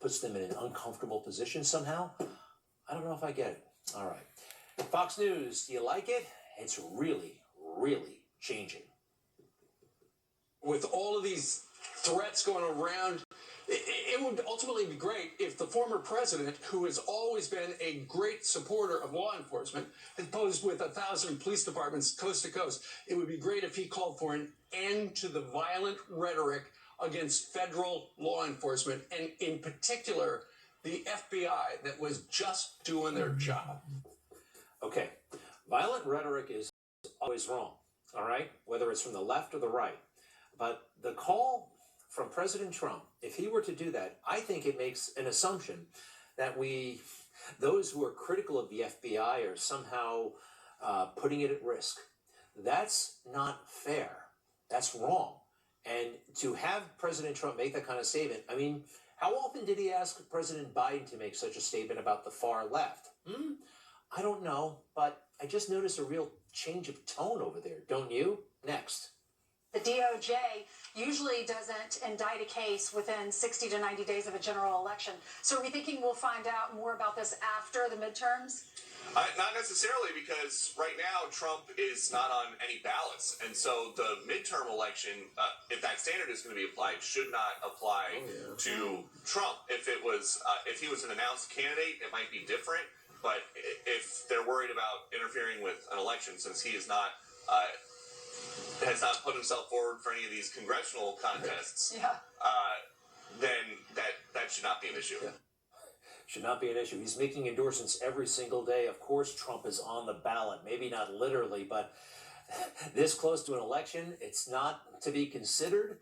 puts them in an uncomfortable position somehow. I don't know if I get it. All right. Fox News, do you like it? It's really, really changing. With all of these threats going around, it would ultimately be great if the former president, who has always been a great supporter of law enforcement, had posed with 1,000 police departments coast to coast. It would be great if he called for an end to the violent rhetoric against federal law enforcement, and in particular, the FBI that was just doing their job. Okay, violent rhetoric is always wrong, all right, whether it's from the left or the right. But the call from President Trump, if he were to do that, I think it makes an assumption that those who are critical of the FBI are somehow putting it at risk. That's not fair. That's wrong. And to have President Trump make that kind of statement, I mean, how often did he ask President Biden to make such a statement about the far left? I don't know, but I just noticed a real change of tone over there, don't you? Next. The DOJ usually doesn't indict a case within 60 to 90 days of a general election. So are we thinking we'll find out more about this after the midterms? Not necessarily, because right now Trump is not on any ballots. And so the midterm election, if that standard is going to be applied, should not apply to Trump. If he was an announced candidate, it might be different. But if they're worried about interfering with an election, since he is not has not put himself forward for any of these congressional contests, then that should not be an issue. Yeah. Should not be an issue. He's making endorsements every single day. Of course, Trump is on the ballot. Maybe not literally, but this close to an election, it's not to be considered.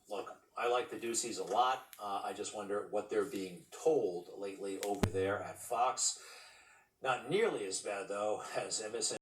Look, I like the Duceys a lot. I just wonder what they're being told lately over there at Fox. Not nearly as bad, though, as MSNBC.